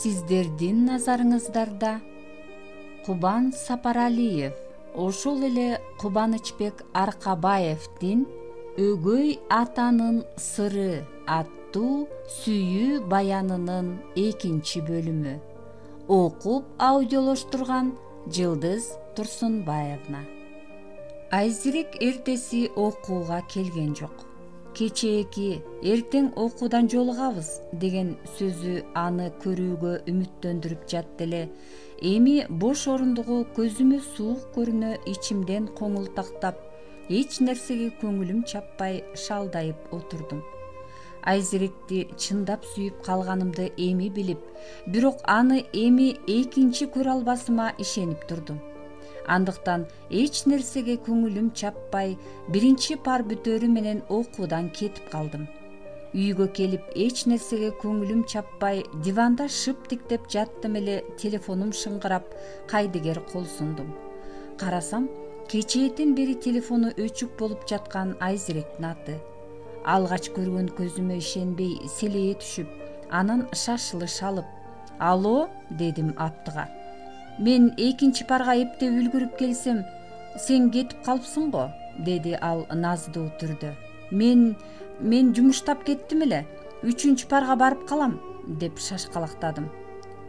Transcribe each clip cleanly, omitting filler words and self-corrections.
Сиздердин назарыңыздарда Кубан Сапаралиев, ошол эле Кубанычбек Аркабаевдин «Өгөй атанын сыры» аттуу сүйүү баянынын 2 бөлүмү. Окуп аудиолоштурган Жылдыз Турсунбаевна. Айзирек эртеси окууга келген жок. Кечээки «эртең окуудан жолугабыз» деген сөзү аны көрүүгө үмүттөндүрүп жатты эле. Эми бош орундугу көзүмө суук көрүнө ичимден коңултактап, эч нерсеге көңүлүм чаппай шалдайып отурдум. Айзиректи чындап сүйүп калганымды эми билип, бирок аны эми экинчи көрө албасыма ишенип турдум. Андыктан эч нерсеге көңүлүм чаппай, биринчи пар бүтөрү менен окуудан кетип калдым. Үйгө келип эч нерсеге көңүлүм чаппай, диванда шып тиктеп жаттым эле, телефонум шыңгырап, кайдыгер кол сундум. Карасам, кечээден бери телефону өчүк болуп жаткан Айзиректин аты. Алгач көргөн көзүмө ишенбей, селее түшүп, анан шашылыш алып, «Алло?» дедим аптыга. «Мен экинчи парга эптеп үлгүрүп келсем, сен кетип калыпсың го?» деди ал наздуу түрдө. Мен жумуштап кеттим эле, 3 парга барып калам, деп шашкалактадым.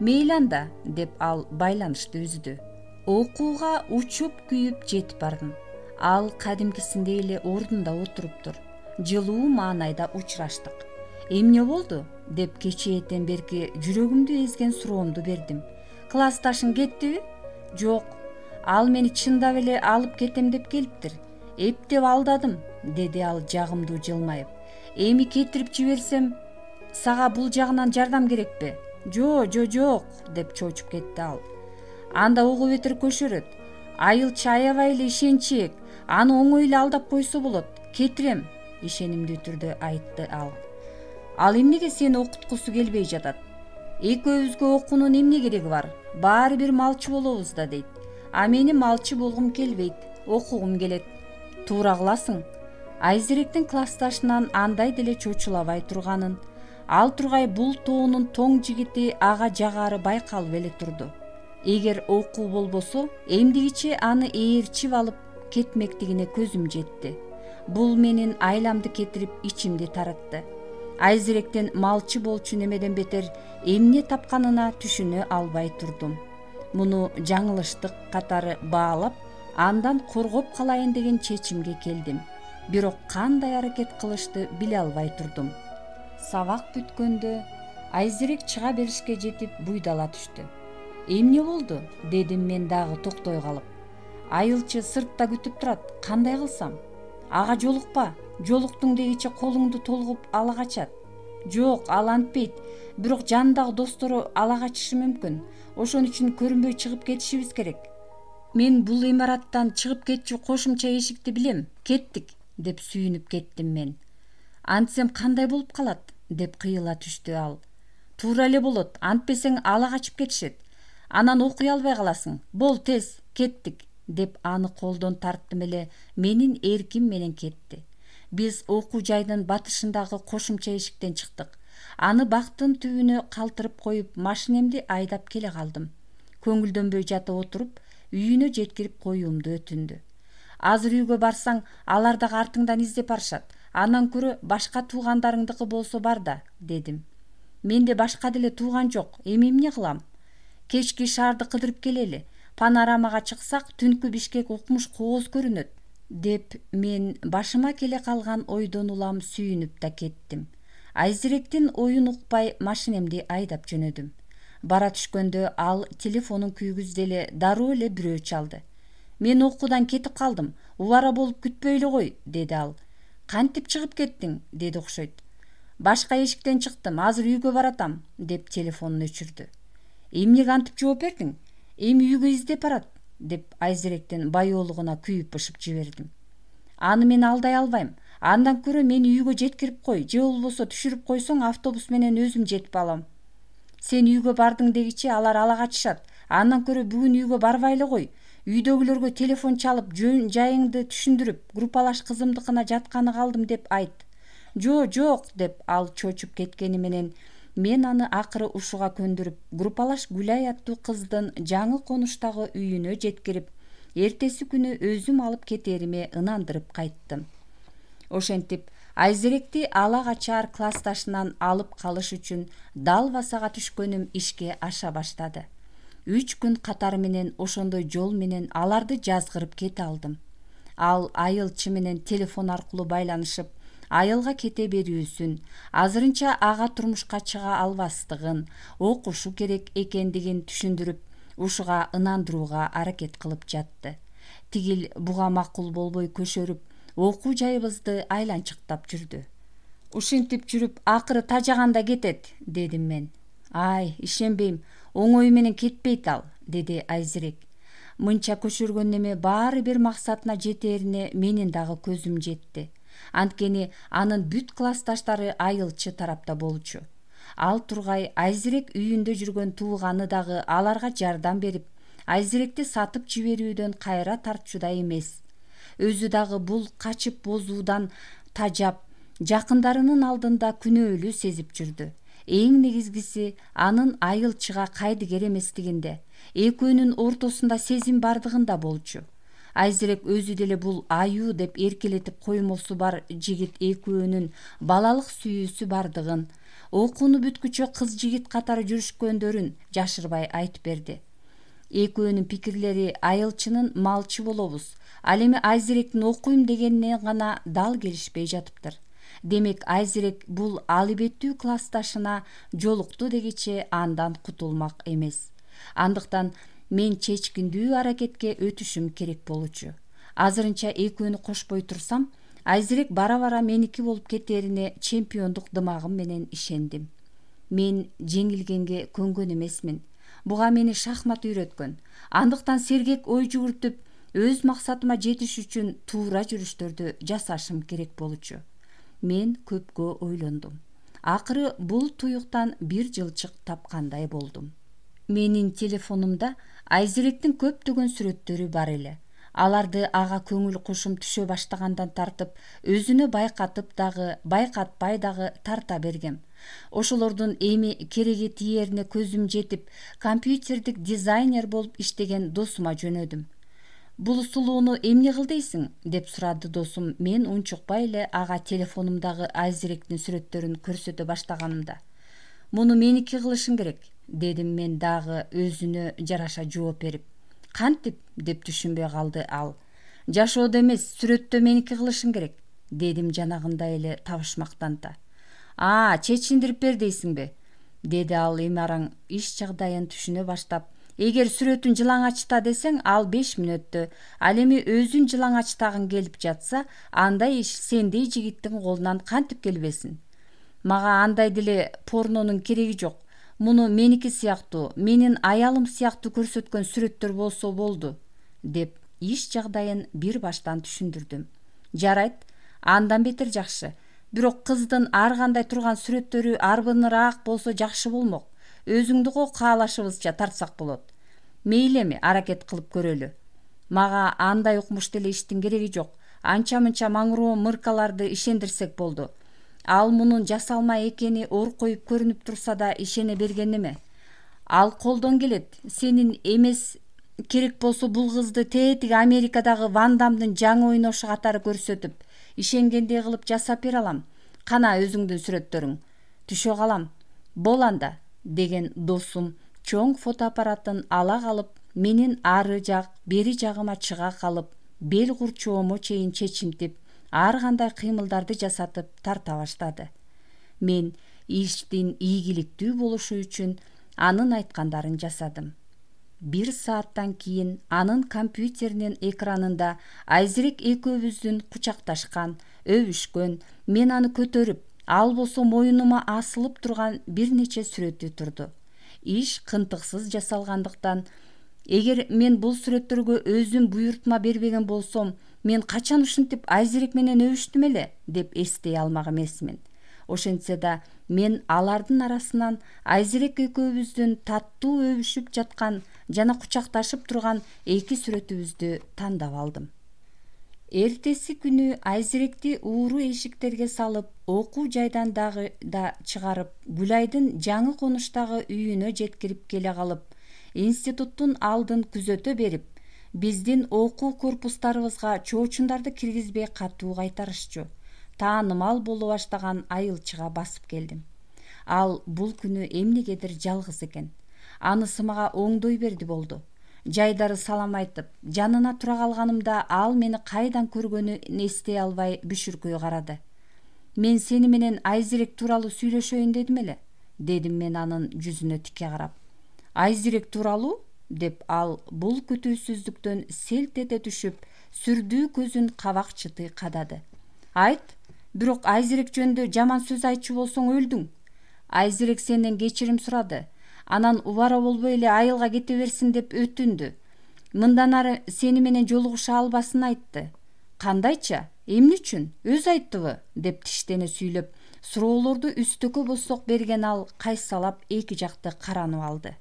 «Мейли анда», деп ал байланышты үздү. Окууга учуп күйүп жетип бардым. Ал кадимкисиндей эле ордунда отуруптур. Жылуу маанайда учураштык. «Эмне болду?» деп кечээден берки жүрөгүмдү эзген суроомду бердим. «Классташың кеттиби?» «Жок, ал мени чындап эле алып кетем деп келиптир. Эптеп алдадым», деди ал жагымдуу жылмайып. «Эми кетирип жиберсем, сага бул жагынан жардам керекпи?» Жок, деп чочуп кетти ал. «Анда угу бетер көшөрөт. Айылчы аябай эле ишенчээк. Аны оңой эле алдап койсо болот. Кетирем», ишенимдүү түрдө айтты ал. «Ал эмнеге сени окуткусу келбей жатат? Экөөбүзгө окуунун эмне кереги бар? Баары бир малчы болобуз да», дейт. «А мени малчы болгум келбейт, окугум келет». «Туура кыласың». Айзиректин классташынан андай деле чочулабай турганын, ал тургай бул тоонун тоң жигити ага жагары байкалып эле турду. Эгер окуу болбосо, эмдигиче аны ээрчип алып кетмектигине көзүм жетти. Бул менин айламды кетирип, ичимди таратты. Айзиректин малчы болчу немеден бетер эмне тапканына түшүнө албай турдум. Муну жаңылыштык катары баалап, андан коргоп калайын деген чечимге келдим. Бирок кандай аракет кылышты биле албай турдум. Сабак бүткөндө Айзирек чыга беришке жетип буйдала түштү. «Эмне болду?» дедим мен дагы токтой калып. «Айылчы сыртта күтүп турат, кандай кылсам?» «Ага жолукпа, жолуктуң дегиче колуңду толгоп ала качат». «Жок, ал антпейт, бирок жанындагы достору ала качышы мүмкүн. Ошон үчүн көрүнбөй чыгып кетишибиз керек». «Мен бул имараттан чыгып кетчү кошумча эшикти билем. Кеттик», деп сүйүнүп кеттим мен. «Антсем кандай болуп калат?» деп кыйыла түштү ал. «Туура эле болот, антпесең ала качып кетишет. Анан окуй албай каласың. Бол тез, кеттик», деп аны колдон тарттым эле, менин эрким менен кетти. Биз окуу жайдын батышындагы кошумча эшиктен чыктык. Аны бактын түбүнө калтырып коюп, машинемди айдап келе калдым. Көңүлдөнбөй жата отуруп, үйүнө жеткирип коюумду өтүндү. «Азыр үйгө барсаң, алар дагы артыңдан издеп барышат. Андан көрө башка туугандарыңдыкы болсо бар да», дедим. «Менде башка деле тууган жок. Эми эмне кылам?» «Кечки шаарды кыдырып келели. Панорамага чыксак, түнкү Бишкек укмуш кооз көрүнөт», деп мен башыма келе калган ойдон улам сүйүнүп да кеттим. Айзиректин оюн укпай машинемди айдап жөнөдүм. Бара түшкөндө ал телефонун күйгүздө эле дароо эле бирөө чалды. «Мен окуудан кетип калдым. Убара болуп күтпөй эле кой», деди ал. «Кантип чыгып кеттиң?» деди окшойт. «Башка эшиктен чыктым, азыр үйгө баратам», деп телефонун өчүрдү. «Эмнеге антип жооп бердиң? Эми үйгө издеп барат», деп Айзиректин баyoолугуна күйүп-бышып жибердим. «Аны мен алдай албайм. Андан көрө мени үйгө жеткирип кой, же болбосо түшүрүп койсоң автобус менен өзүм жетип алам». «Сен үйгө бардың дегиче алар ала качышат. Андан көрө бүгүн үйгө барбай эле кой. Үйдөгүлөргө телефон чалып, жөн жайыңды түшүндүрүп, группалаш кызымдыкына жатканы калдым деп айт». Жок», деп ал чочуп кеткени менен Мен аны акыры ушуга көндүрүп, группалаш Гүлай аттуу кыздын жаңы конуштагы үйүнө жеткирип, эртеси күнү өзүм алып кетериме ынандырып кайттым. Ошентип, Айзеректи ала качар классташынан алып калыш үчүн Далбасага түшкөнүм ишке аша баштады. 3 күн катары менен ошондой жол менен аларды жазгырып кете алдым. Ал айылчы менен телефон аркылуу байланышып, айылга кете берүүсүн, азырынча ага турмушка чыга албастыгын, окушу керек экендигин түшүндүрүп, ушуга ынандырууга аракет кылып жатты. Тигил буга макул болбой көшөрүп, окуу жайыбызды айланчыктап жүрдү. Ушинтип жүрүп, акыры тажаганда кетет, дедим мен. Ай, ишенбейм, оңой менен кетпейт ал, деди Айзерек. Мынча көчөргөн неме баары бир максатына жетерине менин дагы көзүм жетти. Анткени анын бүт классташтары айылчы тарапта болчу. Ал тургай Айзерек үйүндө жүргөн тууганы дагы аларга жардам берип, Айзеректи сатып жиберүүдөн кайра тартчуда эмес. Өзү дагы бул качып бозуудан тажап, жакындарынын алдында күнөөлүү сезип жүрдү. Эң негизгиси анын айылчыга кайдыгер эместигинде, экөөнүн ортосунда сезим бардыгында болчу. Айзерек өзү деле бул аюу деп эркелетип коймосу бар жигит экөөнүн балалык сүйүүсү бардыгын, окууну бүткүчө кыз жигит катары жүрүшкөндөрүн жашырбай айтып берди. Экөөнүн пикирлери айылчынын малчы болобуз, ал эми Айзеректин окуйм дегенине гана дал келишпей жатыптыр. Демек Айзерек бул алибеттүү классташына жолукту дегиче андан кутулмак эмес. Андыктан мен чечкиндүү аракетке өтүшүм керек болчу. Азырынча экөөнү кошпой турсам, Айзерек бара-бара меники болуп кетерине чемпиондук дымагым менен ишендим. Мен жеңилгенге көнгөн эмесмин. Буга мени шахмат үйрөткөн. Андыктан сергек ой жүгүртүп, өз максатыма жетиш үчүн туура жүрүштөрдү жасашым керек болчу. Мен көпкө ойлондум. Акыры бул туюктан бир жылчык тапкандай болдум. Менин телефонумда Айзеректин көптөгөн сүрөттөрү бар эле. Аларды ага көңүл кушум түшө баштагандан тартып, өзүнө байкатып дагы, байкатпай дагы тарта бергем. Ошолордун эми кереги тиерине көзүм жетип, компьютердик дизайнер болуп иштеген досума жөнөдүм. Бул сулууну эмне кыл дейсиң? Деп сурады досум мен унчукпай эле ага телефонумдагы Айзеректин сүрөттөрүн көрсөтө баштаганымда. Муну меники кылышың керек, дедим мен дагы өзүнө жараша жооп берип. Кантип? Деп түшүнбөй калды ал. Жашоодо эмес, сүрөттө меники кылышың керек, дедим жанагындай эле табышмактанта. Чечиндирип бер дейсиңби? Деди ал эми араң иш жагдайын түшүнө баштап. Эгер сүрөтүн жылаңачта десең, ал 5 мүнөттө. Ал эми өзүн жылаңачтагың келип жатса, андай иш сендей жигиттин колунан кантип келбесин? Мага андай деле порнонун кереги жок. Муну меники сыяктуу, менин аялым сыяктуу көрсөткөн сүрөттөр болсо болду, деп иш жагдайын бир баштан түшүндүрдүм. Жарайт, андан бетер жакшы. Бирок кыздын ар кандай турган сүрөттөрү арбыныраак болсо жакшы болмок. Өзүңдү каалашыбызча тартсак болот. Мейли эми аракет кылып көрөлү. Мага андай укмуш деле иштин кереги жок. Анча-мынча маңыроо мыркаларды ишендирсек болду. Ал мунун жасалмай экени ор коюп көрүнүп турса да ишене берген эме. Ал колдон келет. Сенин эмес керек болсо бул кызды тетиги Америкадагы Ван Дамдын жаңы ойношу катары көрсөтүп, ишенгендей кылып жасап бере алам. Кана өзүңдүн сүрөттөрүң. Түшө калам. Бол анда, деген досум чоң фотоаппаратын ала калып, менин ары жак, бери жагыма чыга калып, бел курчоомо чейин чечимтип, ар кандай кыймылдарды жасатып тарта баштады. Мен иштин ийгиликтүү болушу үчүн анын айткандарын жасадым. 1 сааттан кийин анын компьютеринин экранында Айзерек экөөбүздүн кучакташкан, өбүшкөн, мен аны көтөрүп, ал болсо моюнума асылып турган бир нече сүрөтү турду. Иш кынтыксыз жасалгандыктан, эгер мен бул сүрөттөргө өзүм буйрутма бербеген болсом, мен качан ушинтип Айзерек менен өбүштүм эле, деп эстей алмак эмесмин. Ошентсе да, мен алардын арасынан Айзерек экөөбүздүн таттуу өбүшүп жаткан жана кучакташып турган 2 сүрөтүбүздү тандап алдым. Эртеси күнү Айзиректи ууру эшиктерге салып, окуу жайдан дагы да чыгарып, Гүлайдын жаңы конуштагы үйүнө жеткирип келе калып, институттун алдын күзөтө берип, биздин окуу корпустарыбызга чоочундарды киргизбей катуу кайтарышчу. Таанымал боло баштаган айылчыга басып келдим. Ал бул күнү эмнегедир жалгыз экен. Анысы мага оңдой берди болду. Жайдары салам айтып, жанына тура калганымда ал мени кайдан көргөнүн эстей албай бүшүркөй карады. Мен сени менен Айзирек тууралуу сүйлөшөйүн дедим эле, дедим мен анын жүзүнө тике карап. Айзирек тууралуу? Деп ал бул күтүүсүздүктөн селт эте түшүп, сүрдүү көзүн кабак чыты кадады. Айт, бирок Айзирек жөнүндө жаман сөз айтчу болсоң өлдүң. Айзирек сенден кечирим сурады. Анан убара болбой эле айылга кете берсин деп өтүндү. Мындан ары сени менен жолугуша албасын айтты. Кандайча? Эмне үчүн? Өз айттыбы? Деп тиштене сүйлөп, суроолорду үстөккө босок берген ал кайсалап эки жакты каранып алды.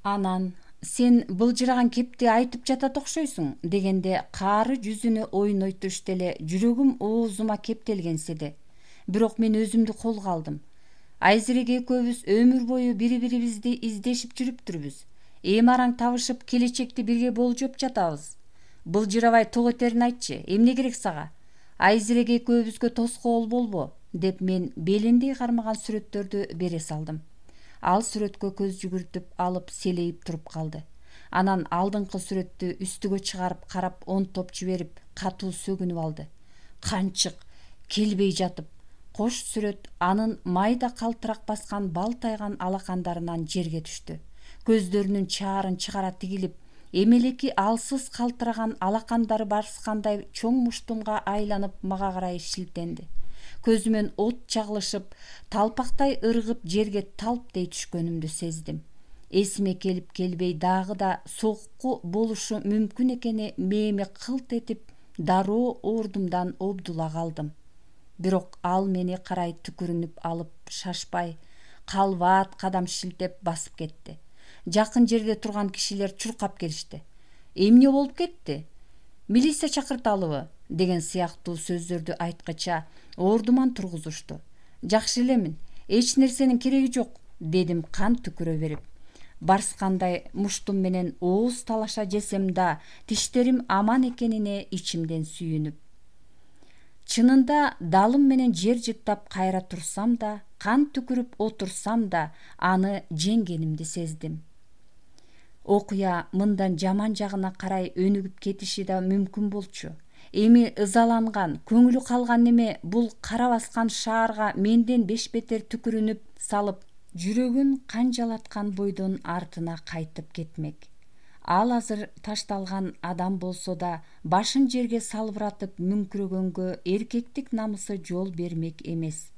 Анан сен былжыраган кепти айтып жатат окшойсуң, дегенде каары жүзүнө ойнойтушту эле жүрөгүм оозума кептелгенсиди. Бирок мен өзүмдү колго алдым. Айзирек экөөбүз өмүр бою бири-бирибизди издешип жүрүптүрбүз. Эми араң табышып, келечекти бирге болжоп жатабыз. Былжырабай ток этерин айтчы, эмне керек сага? Айзирек экөөбүзгө тоскоол болбо, деп мен белиндей кармаган сүрөттөрдү бере салдым. Ал сүрөткө көз жүгүртүп алып селейип туруп калды. Анан алдыңкы сүрөттү үстүгө чыгарып карап онтоп жиберип, катуу сөгүнүп алды. Канчык, келбей жатып, кош сүрөт анын майда калтырак баскан балтайган алакандарынан жерге түштү. Көздөрүнүн чаарын чыгара тигилип, эмелеки алсыз калтыраган алакандары барскандай чоң муштумга айланып мага карай шилтенди. Көзүмөн от чагылышып, талпактай ыргып жерге талп дей түшкөнүмдү сездим. Эсиме келип келбей дагы да сокку болушу мүмкүн экени мээме кылт этип, дароо ордумдан обдула калдым. Бирок ал мени карай түкүрүнүп алып, шашпай, калбаат кадам шилтеп басып кетти. Жакын жерде турган кишилер чуркап келишти. Эмне болуп кетти? Милиция чакырталыбы? Деген сыяктуу сөздөрдү айткыча ордуман тургузушту. Жакшы элемин, эч нерсенин кереги жок, дедим кан түкүрө берип. Барскандай муштум менен ооз талаша жесем да, тиштерим аман экенине ичимден сүйүнүп. Чынында далым менен жер жыттап кайра турсам да, кан түкүрүп отурсам да, аны жеңгенимди сездим. Окуя мындан жаман жагына карай өнүгүп кетиши да мүмкүн болчу. Эми ызаланган, көңүлү калган неме бул кара баскан шаарга менден бешбетер түкүрүнүп салып, жүрөгүн канжалаткан бойдон артына кайтып кетмек. Ал азыр ташталган адам болсо да, башын жерге салбыратып мүңкүрөгөнгө эркектик намысы жол бермек эмес.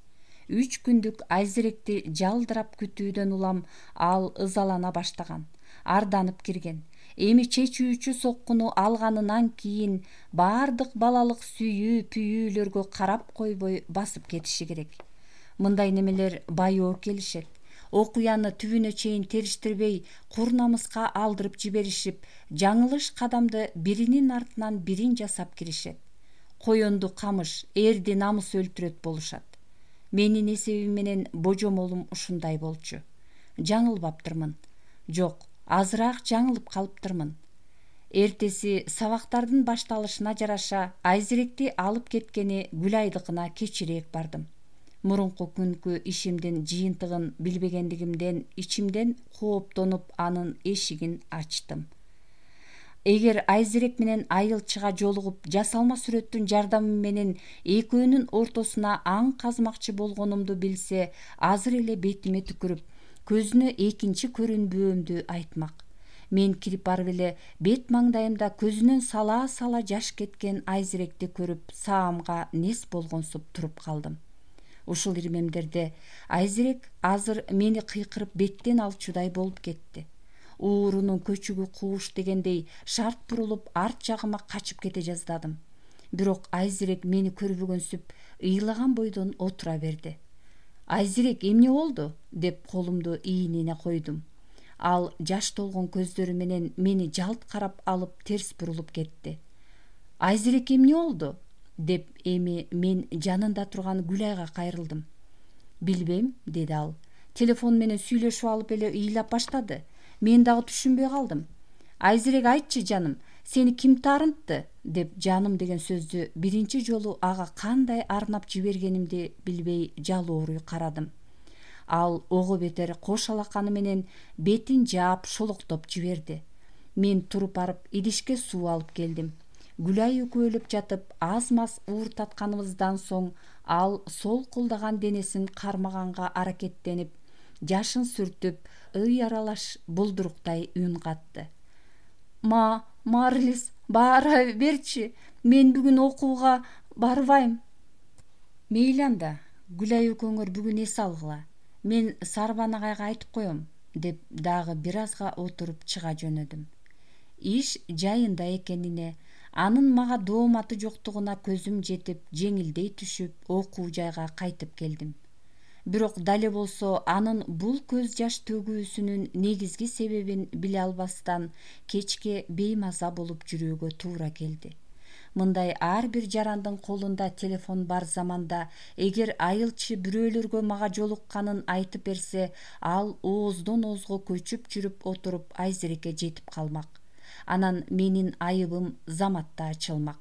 3 күндүк Айзиректи жалдырап күтүүдөн улам ал ызалана баштаган, арданып кирген. Эми чечүүчү соккуну алганынан кийин баардык балалык сүйүү-пүйүүлөргө карап койбой басып кетиши керек. Мындай немелер баяоо келишет. Окуяны түбүнө чейин териштирбей, кур намыска алдырып жиберишип, жаңылыш кадамды биринин артынан бирин жасап киришет. Коёнду камыш, эрди намыс өлтүрөт болушат. Менин эсебим менен божомолум ушундай болчу. Жаңылбаптырмын. Жок, азыраак жаңылып калыптырмын. Эртеси сабактардын башталышына жараша Айзиректи алып кеткени Гүлайдыкына кечирээк бардым. Мурунку күнкү ишимдин жыйынтыгын билбегендигимден ичимден кооптонуп анын эшигин ачтым. Эгер Айзирек менен айылчыга жолугуп, жасалма сүрөттүн жардамы менен экөөнүн ортосуна аң казмакчы болгонумду билсе, азыр эле бетиме түкүрүп, көзүнө экинчи көрүнбөөмдү айтмак. Мен кирип барып эле бет маңдайымда көзүнөн сала-сала жаш кеткен Айзиректи көрүп, саамга нес болгонсуп туруп калдым. Ушул ирмемдерде Айзирек азыр мени кыйкырып беттен алчудай болуп кетти. Уурунун көчүгү кууш дегендей шарт бурулуп арт жагыма качып кете жаздадым. Бирок Айзирек мени көрбөгөнсүп ыйлаган бойдон отура берди. Айзирек, эмне болду? Деп колумду ийнине койдум. Ал жаш толгон көздөрү менен мени жалт карап алып терс бурулуп кетти. Айзерек эмне болду? Деп эми мен жанында турган Гүлайга кайрылдым. Билбейм, деди ал. Телефон менен сүйлөшүп алып эле ыйлап баштады. Мен дагы түшүнбөй калдым. Айзерек, айтчы жаным, сени ким таарынтты? Деп жаным деген сөздү биринчи жолу ага кандай арнап жибергенимди билбей жалооруй карадым. Ал ого бетер кош алаканы менен бетин жаап шолоктоп жиберди. Мен туруп барып идишке суу алып келдим. Гүлай экөөлөп жатып аз маз ууртатканыбыздан соң ал сол кулдаган денесин кармаганга аракеттенип, жашын сүртүп, ый аралаш булдуруктай үн катты. Марлис, бара берчи, мен бүгүн окууга барбайм. Мейли анда, Гүлай экөөңөр бүгүн эс алгыла. Мен Сарбанагайга айтып коем, деп дагы бир азга отуруп чыга жөнөдүм. Иш жайында экенине, анын мага дооматы жоктугуна көзүм жетип, жеңилдей түшүп, окуу жайга кайтып келдим. Бирок дале болсо анын бул көз жаш төгүүсүнүн негизги себебин биле албастан кечке беймаза болуп жүрүүгө туура келди. Мындай ар бир жарандын колунда телефон бар заманда эгер айылчы бирөөлөргө мага жолукканын айтып берсе, ал ооздон оозго көчүп жүрүп отуруп Айзерекке жетип калмак. Анан менин айыбым заматта ачылмак.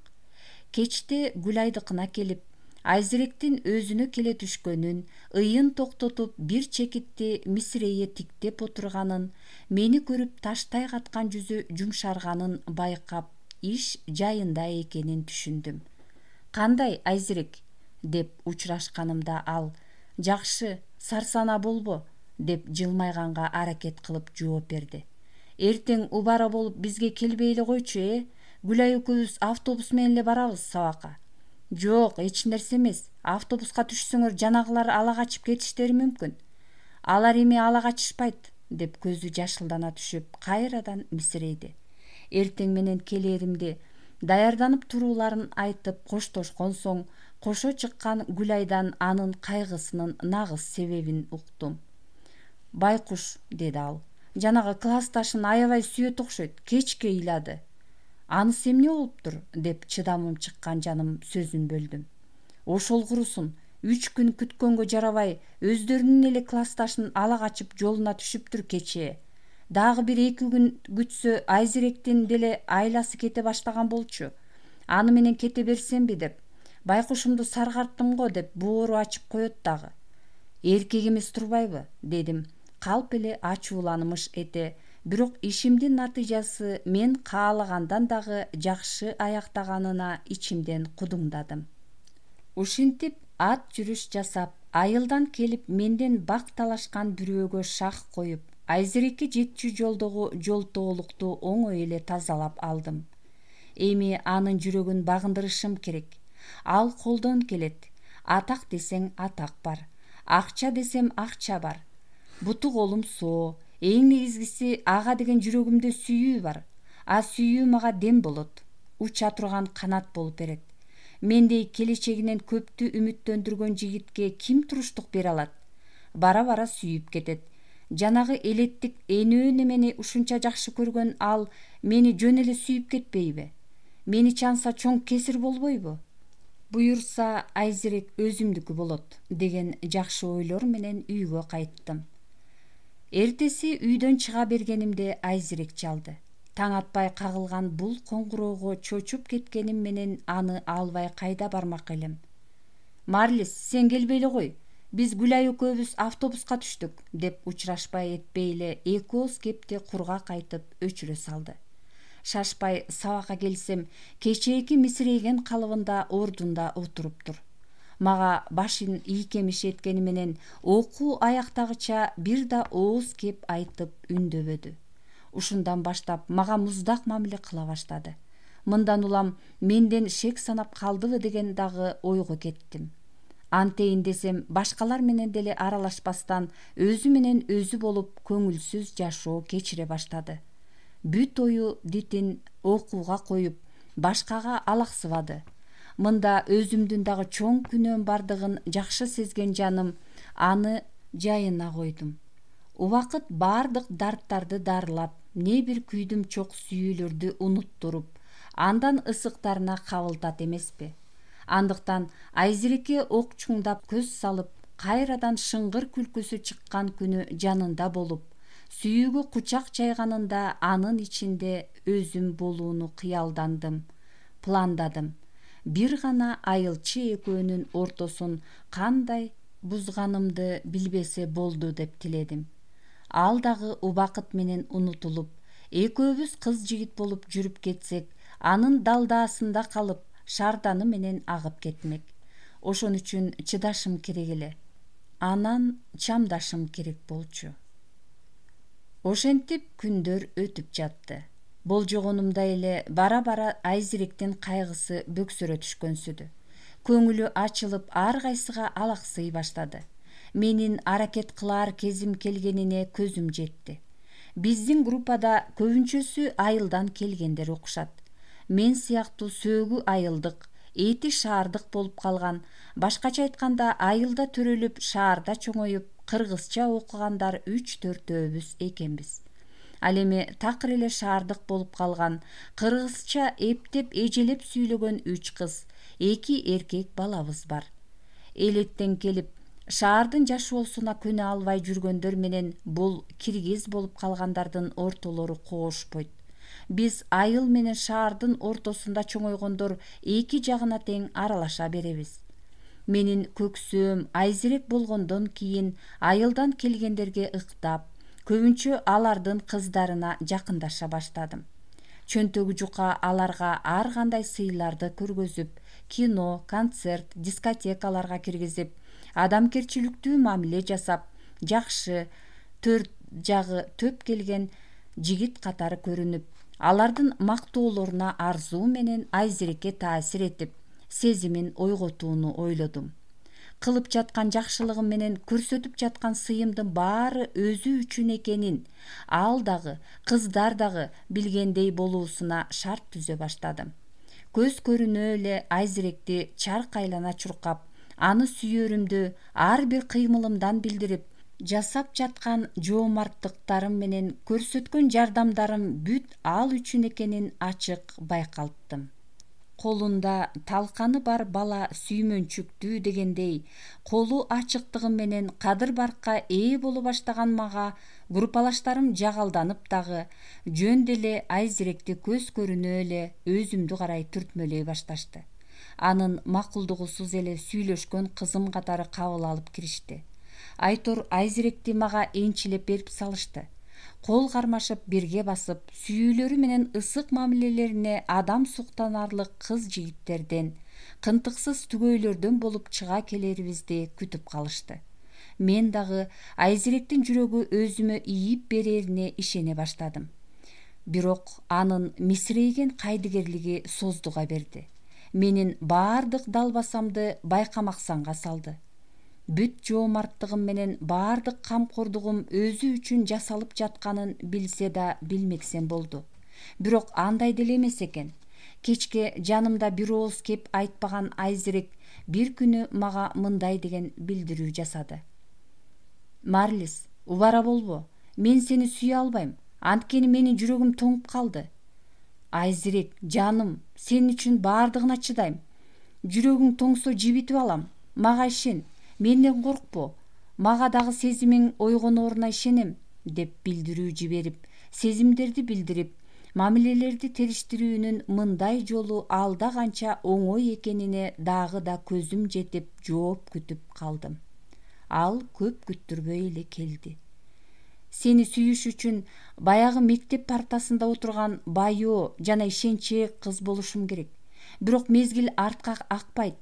Кечте Гүлайдыкына келип, Айзеректин өзүнө келе түшкөнүн, ыйын токтотуп бир чекитти мисирейе тиктеп отурганын, мени көрүп таштай каткан жүзү жумшарганын байкап, иш жайында экенин түшүндүм. Кандай, Айзерек? Деп учурашканымда ал, жакшы, сарсана болбо, деп жылмайганга аракет кылып жооп берди. Эртең убара болуп бизге келбей эле койчу, Гүлай экөөбүз автобус менен эле барабыз сабакка. Жок, эч нерсе эмес. Автобуска түшсөңөр жанагылар ала качып кетиштери мүмкүн. Алар эми ала качышпайт, деп көзү жашылдана түшүп, кайрадан мисирейди. Эртең менен келеримди даярданып турууларын айтып коштошкон соң, кошо чыккан Гүлайдан анын кайгысынын нагыз себебин уктум. Байкуш, деди ал, жанагы классташын аябай сүйөт окшойт, кечке ыйлады. Анысы эмне болуптур? Деп чыдамым чыккан жаным сөзүн бөлдүм. Ошол курусун 3 күн күткөнгө жарабай, өздөрүнүн эле классташын ала качып жолуна түшүптүр кечээ. Дагы бир 2 күн күтсө Айзеректин деле айласы кете баштаган болчу. Аны менен кете берсемби деп. Байкушумду саргарттым го, деп боору ачып коет дагы. Эркек эмес турбайбы, дедим. Калп эле ачууланымыш эте. Бирок ишимдин натыйжасы мен каалагандан дагы жакшы аяктаганына ичимден кудуңдадым. Ушинтип ат жүрүш жасап, айылдан келип менден бак талашкан бирөөгө шах коюп, Айзерекке жетчү жолдогу жолтоолукту оңой эле тазалап алдым. Эми анын жүрөгүн багындырышым керек. Ал колдон келет. Атак десең атак бар. Акча десем акча бар. Буту колум соо. Эң негизгиси ага деген жүрөгүмдө сүйүү бар. А сүйүү мага дем болот. Уча турган канат болуп берет. Мендей келечегинен көптү үмүттөндүргөн жигитке ким туруштук бере алат? Бара-бара сүйүп кетет. Жанагы элеттик энөө немени ушунча жакшы көргөн ал мени жөн эле сүйүп кетпейби? Мени чанса чоң кесир болбойбу? Буюрса Айзерек өзүмдүкү болот, деген жакшы ойлор менен үйгө кайттым. Эртеси үйдөн чыга бергенимде Айзерек чалды. Таң атпай кагылган бул коңгуроого чочуп кеткеним менен аны албай кайда бармак элем. Марлис, сен келбей эле кой. Биз Гүлай экөөбүз автобуска түштүк, деп учурашпай этпей эле экөөс кепти курга кайтып өчүрө салды. Шашпай сабакка келсем, кечээки мисирейген калыбында ордунда отуруптур. Мага башын ийкемиш эткени менен окуу аяктагыча бир да ооз кеп айтып үндөбөдү. Ушундан баштап мага муздак мамиле кыла баштады. Мындан улам менден шек санап калдыбы деген дагы ойго кеттим. Антейин десем, башкалар менен деле аралашпастан өзү менен өзү болуп көңүлсүз жашоо кечире баштады. Бүт ою дитин окууга коюп, башкага алаксыбады. Мында өзүмдүн дагы чоң күнөөм бардыгын жакшы сезген жаным аны жайына койдум. Убакыт бардык дарттарды дарылап, не бир күйдүм чок сүйүүлөрдү унуттуруп, андан ысыктарына кабылтат эмеспи. Андыктан Айзереке ок чуңдап көз салып, кайрадан шыңгыр күлкүсү чыккан күнү жанында болуп, сүйүүгө кучак чайганында анын ичинде өзүм болууну кыялдандым, пландадым. Бир гана айылчы экөөнүн ортосун кандай бузганымды билбесе болду деп тиледим. Ал дагы убакыт менен унутулуп, экөөбүз кыз жигит болуп жүрүп кетсек, анын далдаасында калып, шарданы менен агып кетмек. Ошон үчүн чыдашым керек эле. Анан чамдашым керек болчу. Ошентип күндөр өтүп жатты. Болжогонумдай эле бара-бара Айзеректин кайгысы бөксөрө түшкөнсүдү. Көңүлү ачылып, ар кайсыга алаксый баштады. Менин аракет кылаар кезим келгенине көзүм жетти. Биздин группада көбүнчөсү айылдан келгендер окушат. Мен сыяктуу сөөгү айылдык, эти шаардык болуп калган, башкача айтканда айылда төрөлүп, шаарда чоңоюп, кыргызча окугандар 3-4 экенбиз. Ал эми такыр эле шаардык болуп калган, кыргызча эптеп эжелеп сүйлөгөн 3 кыз, 2 эркек балабыз бар. Элеттен келип, шаардын жашоосуна көнө албай жүргөндөр менен бул киргиз болуп калгандардын ортолору коошпойт. Биз айыл менен шаардын ортосунда чоңойгондор эки жагына тең аралаша беребиз. Менин көксөөм Айзерек болгондон кийин айылдан келгендерге ыктап, көбүнчө алардын кыздарына жакындаша баштадым. Чөнтөгү жука аларга ар кандай сыйларды көргөзүп, кино, концерт, дискотекаларга киргизип, адамкерчиликтүү мамиле жасап, жакшы, төрт жагы төп келген жигит катары көрүнүп, алардын мактоолоруна арзуу менен Айзерекке таасир этип, сезимин ойготууну ойлодум. Кылып жаткан жакшылыгым менен көрсөтүп жаткан сыйымдын баары өзү үчүн экенин, ал дагы, кыздар дагы билгендей болуусуна шарт түзө баштадым. Көз көрүнө эле Айзеректи чарк айлана чуркап, аны сүйөрүмдү ар бир кыймылымдан билдирип, жасап жаткан жоомарттыктарым менен көрсөткөн жардамдарым бүт ал үчүн экенин ачык байкалттым. Колунда талканы бар бала сүймөнчүктүү дегендей, колу ачыктыгы менен кадыр-баркка ээ боло баштаган мага группалаштарым жагалданып дагы, жөн деле Айзеректи көз көрүнө эле өзүмдү карай түртмөлөй башташты. Анын макулдугусуз эле сүйлөшкөн кызым катары кабыл алып киришти. Айтор Айзеректи мага энчилеп берип салышты. Кол кармашып, бирге басып, сүйүүлөрү менен ысык мамилелерине адам суктанарлык кыз-жигиттерден, кынтыксыз түгөйлөрдөн болуп чыга келерибизди күтүп калышты. Мен дагы Айзеректин жүрөгү өзүмө ийип берерине ишене баштадым. Бирок анын мисирейген кайдыгерлиги создуга берди. Менин баардык далбасамды байкамаксанга салды. Бүт жоомарттыгым менен баардык камкордугум өзү үчүн жасалып жатканын билсе да билмексен болду. Бирок андай деле эмес экен. Кечке жанымда бир ооз кеп айтпаган Айзерек бир күнү мага мындай деген билдирүү жасады. Марлис, убара болбо. Мен сени сүйө албайм. Анткени менин жүрөгүм тоңуп калды. Айзерек, жаным, сен үчүн баардыгына чыдайм. Жүрөгүң тоңсо жибитип алам. Мага ишен. Менден коркпо. Мага дагы сезимиң ойгонооруна ишенем, деп билдирүү жиберип, сезимдерди билдирип, мамилелерди териштирүүнүн мындай жолу алда канча оңой экенине дагы да көзүм жетип жооп күтүп калдым. Ал көп күттүрбөй эле келди. Сени сүйүш үчүн баягы мектеп партасында отурган байоо жана ишенчээк кыз болушум керек. Бирок мезгил артка акпайт.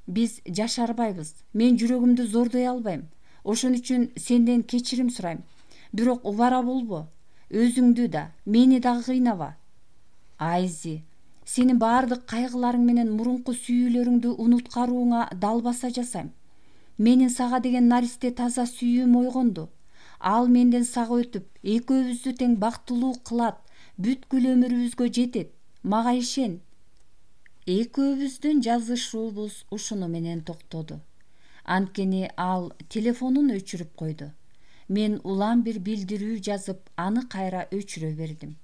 Биз жашарбайбыз. Мен жүрөгүмдү зордой албайм. Ошон үчүн сенден кечирим сурайм. Бирок убара болбо. Өзүңдү да, мени дагы кыйнаба. Айзи, сенин баардык кайгыларың менен мурунку сүйүүлөрүңдү унуткарууңа далбаса жасайм. Менин сага деген наристе таза сүйүүм ойгонду. Ал менден сага өтүп, экөөбүздү тең бактылуу кылат, бүткүл өмүрүбүзгө жетет. Мага ишен. Экөөбүздүн жазышуубуз ушуну менен токтоду. Анткени ал телефонун өчүрүп койду. Мен улам бир билдирүү жазып, аны кайра өчүрө бердим.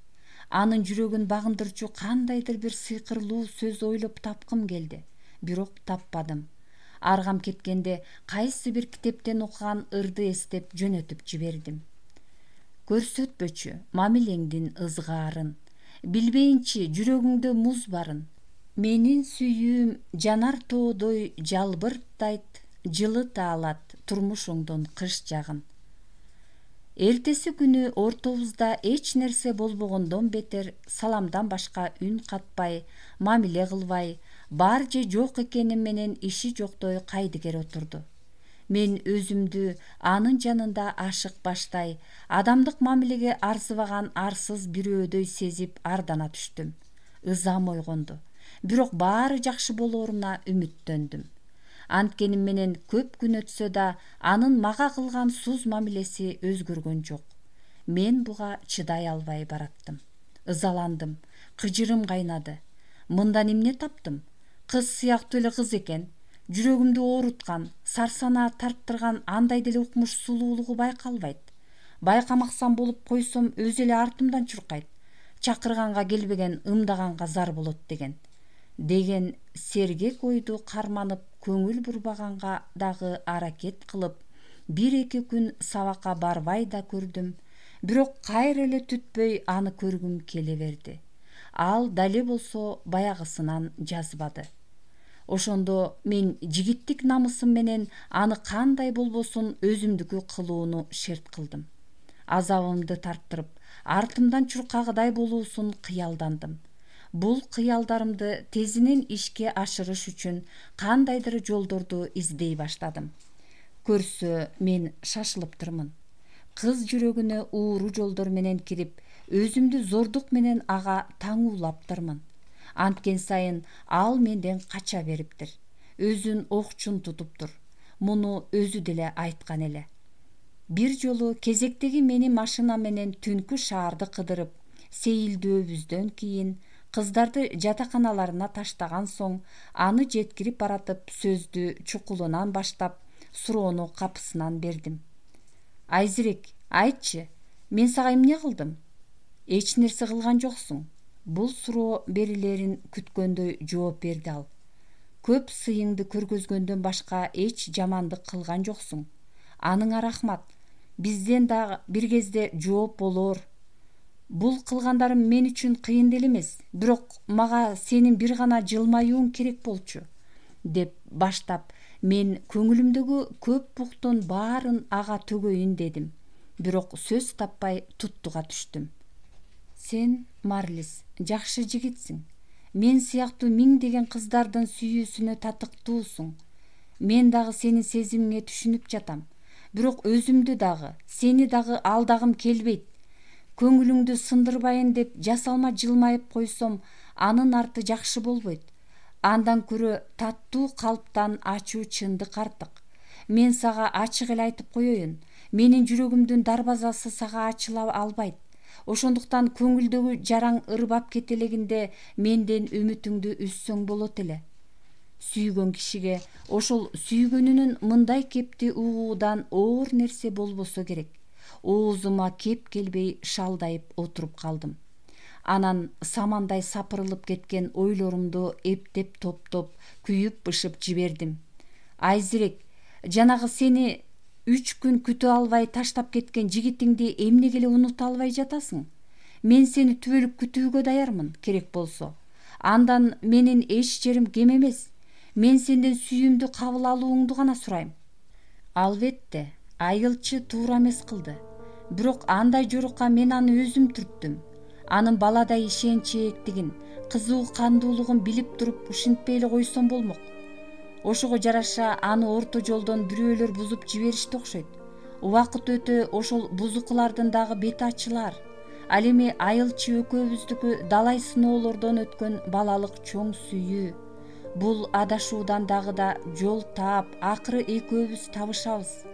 Анын жүрөгүн багындырчу кандайдыр бир сыйкырлуу сөз ойлоп тапкым келди, бирок таппадым. Аргам кеткенде кайсы бир китептен окуган ырды эстеп жөнөтүп жибердим. Көрсөтпөчү мамилеңдин ызгаарын, билбейинчи жүрөгүңдө муз барын. Менин сүйүүм жанар тоодой жалбырттайт, жылыта алат турмушуңдун кыш жагын. Эртеси күнү ортобузда эч нерсе болбогондон бетер саламдан башка үн катпай, мамиле кылбай, бар же жок экеним менен иши жоктой кайдыгер отурду. Мен өзүмдү анын жанында ашыкпаштай, адамдык мамилеге арзыбаган арсыз бирөөдөй сезип ардана түштүм. Ызам ойгонду, бирок баары жакшы болооруна үмүттөндүм. Анткеним менен көп күн өтсө да анын мага кылган суз мамилеси өзгөргөн жок. Мен буга чыдай албай бараттым. Ызаландым, кыжырым кайнады. Мындан эмне таптым? Кыз сыяктуу эле кыз экен. Жүрөгүмдү ооруткан, сарсанаа тарттырган андай деле укмуш сулуулугу байкалбайт. Байкамаксан болуп койсом өзү эле артымдан чуркайт. Чакырганга келбеген ымдаганга зар болот деген сергек ойду карманып, көңүл бурбаганга дагы аракет кылып, 1-2 күн сабакка барбай да көрдүм, бирок кайра эле түтпөй аны көргүм келе берди. Ал дале болсо баягысынан жазбады. Ошондо мен жигиттик намысым менен аны кандай болбосун өзүмдүкү кылууну шерт кылдым. Азабымды тарттырып, артымдан чуркагыдай болуусун кыялдандым. Бул кыялдарымды тезинен ишке ашырыш үчүн кандайдыр жолдорду издей баштадым. Көрсө мен шашылыптырмын. Кыз жүрөгүнө ууру жолдор менен кирип, өзүмдү зордук менен ага таңуулаптырмын. Анткен сайын ал менден кача бериптир. Өзүн окчун тутуптур. Муну өзү деле айткан эле. Бир жолу кезектеги мени машина менен түнкү шаарды кыдырып, сейилдөөбүздөн кийин кыздарды жатаканаларына таштаган соң, аны жеткирип баратып сөздү чукулунан баштап, суроону капысынан бердим. Айзирек, айтчы, мен сага эмне кылдым? Эч нерсе кылган жоксуң. Бул суроо берилерин күткөндөй жооп берди ал. Көп сыйыңды көргөзгөндөн башка эч жамандык кылган жоксуң. Аныңа рахмат. Бизден дагы бир кезде жооп болоор. Бул кылгандарым мен үчүн кыйын деле эмес, бирок мага сенин бир гана жылмаюуң керек болчу, деп баштап, мен көңүлүмдөгү көп буктун баарын ага төгөйүн дедим, бирок сөз таппай туттуга түштүм. Сен, Марлис, жакшы жигитсиң. Мен сыяктуу миңдеген кыздардын сүйүүсүнө татыктуусуң. Мен дагы сенин сезимиңе түшүнүп жатам. Бирок өзүмдү дагы, сени дагы алдагым келбейт. Көңүлүңдү сындырбайын деп жасалма жылмайып койсом, анын арты жакшы болбойт. Андан көрө таттуу калптан ачуу чындык артык. Мен сага ачык эле айтып коеюн. Менин жүрөгүмдүн дарбазасы сага ачыла албайт. Ошондуктан көңүлдөгү жараң ырбап кетелегинде менден үмүтүңдү үзсөң болот эле. Сүйгөн кишиге ошол сүйгөнүнүн мындай кепти угуудан оор нерсе болбосо керек. Оозума кеп келбей шалдайып отуруп калдым. Анан самандай сапырылып кеткен ойлорумду эптеп топтоп, күйүп бышып жибердим. Айзирек, жанагы сени 3 күн күтө албай таштап кеткен жигитиңди эмнеге эле унута албай жатасың? Мен сени түбөлүк күтүүгө даярмын, керек болсо. Андан менин эч жерим кем эмес. Мен сенден сүйүүмдү кабыл алууңду гана сурайм. Албетте, айылчы туура эмес кылды. Бирок андай жорукка мен аны өзүм түрттүм. Анын баладай ишенчээктигин, кызуу кандуулугун билип туруп ушинтпей эле койсом болмок. Ошого жараша аны орто жолдон бирөөлөр бузуп жиберишти окшойт. Убакыт өтө ошол бузукулардын дагы бети ачылар. Ал эми айылчы экөөбүздүкү далай сыноолордон өткөн балалык чоң сүйүү. Бул адашуудан дагы да жол таап, акыры экөөбүз табышабыз.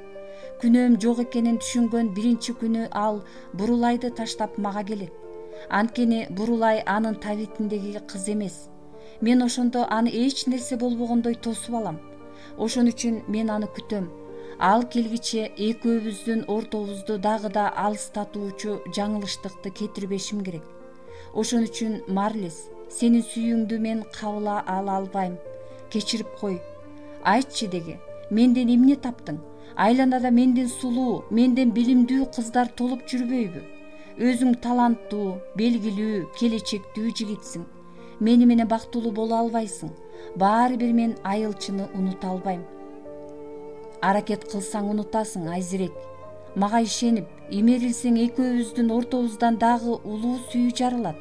Күнөөм жок экенин түшүнгөн биринчи күнү ал Бурулайды таштап мага келет. Анткени Бурулай анын табитиндеги кыз эмес. Мен ошондо аны эч нерсе болбогондой тосуп алам. Ошон үчүн мен аны күтөм. Ал келгиче экөөбүздүн ортобузду дагы да алыстатуучу жаңылыштыкты кетирбешим керек. Ошон үчүн Марлис, сенин сүйүүңдү мен кабыл ала албайм. Кечирип кой. Айтчы деги, менден эмне таптың? Айланада менден сулуу, менден билимдүү кыздар толуп жүрбөйбү? Өзүң таланттуу, белгилүү, келечектүү жигитсиң. Мени менен бактылуу боло албайсың. Баары бир мен айылчыны унута албайм. Аракет кылсаң унутасың, Айзирек. Мага ишенип, имерилсең экөөбүздүн ортобуздан дагы улуу сүйүү жарылат.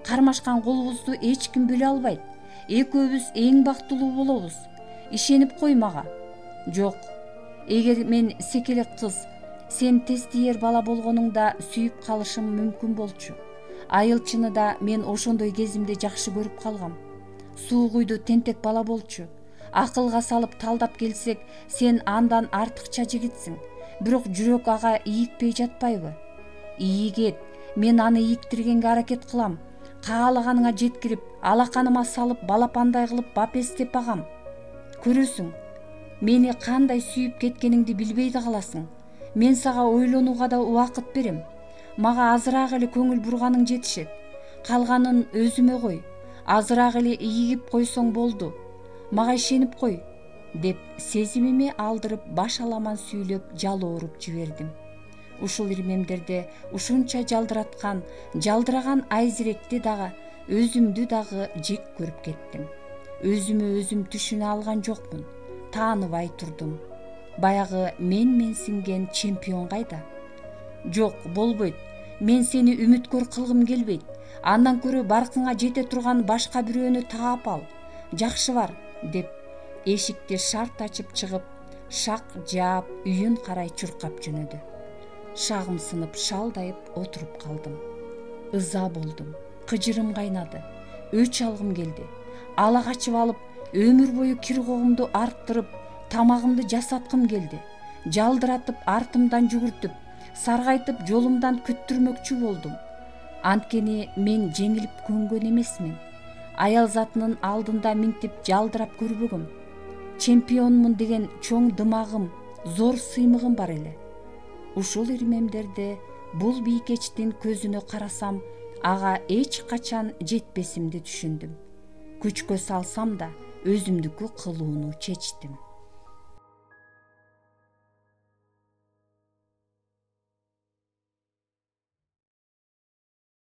Кармашкан колубузду эч ким бөлө албайт. Экөөбүз эң бактылуу болобуз. Ишенип кой мага. Жок. Эгер мен секелек кыз, сен тестиер бала болгонуңда сүйүп калышым мүмкүн болчу. Айылчыны да мен ошондой кезимде жакшы көрүп калгам. Суугуйду тентек бала болчу. Акылга салып талдап келсек, сен андан артыкча жигитсиң. Бирок жүрөк ага ийикпей жатпайбы? Ийигет. Мен аны ийиктиргенге аракет кылам. Каалаганыңа жеткирип, алаканыма салып, балапандай кылып бапестеп багам. Көрөсүң, мени кандай сүйүп кеткениңди билбей да каласың. Мен сага ойлонууга да убакыт берем. Мага азыраак эле көңүл бурганың жетишет. Калганын өзүмө кой. Азыраак эле ийигип койсоң болду. Мага ишенип кой, деп сезимими алдырып баш аламан сүйлөп жалооруп жибердим. Ушул ирмемдерде ушунча жалдыраткан, жалдыраган Айзиректи дагы, өзүмдү дагы жек көрүп кеттим. Өзүмө өзүм түшүнө алган жокмун. Тааныбай турдум. Баягы мен менсинген чемпион кайда? Жок, болбойт. Мен сени үмүткөр кылгым келбейт. Андан көрө баркыңа жете турган башка бирөөнү таап ал. Жакшы бар, деп эшикти шарт ачып чыгып, шак жаап, үйүн карай чуркап жөнөдү. Шагым сынып шалдайып отуруп калдым. Ыза болдум. Кыжырым кайнады. Өч алгым келди. Ала качып алып, өмүр бою кир когумду арттырып, тамагымды жасаткым келди. Жалдыратып, артымдан жүгүртүп, саргайтып, жолумдан күттүрмөкчү болдум. Анткени мен жеңилип көнгөн эмесмин. Аял затынын алдында минтип жалдырап көрбөгөм. Чемпионмун деген чоң дымагым, зор сыймыгым бар эле. Ушул ирмемдерде бул бийкечтин көзүнө карасам, ага эч качан жетпесимди түшүндүм. Күчкө салсам да өзүмдүкү кылууну чечтим.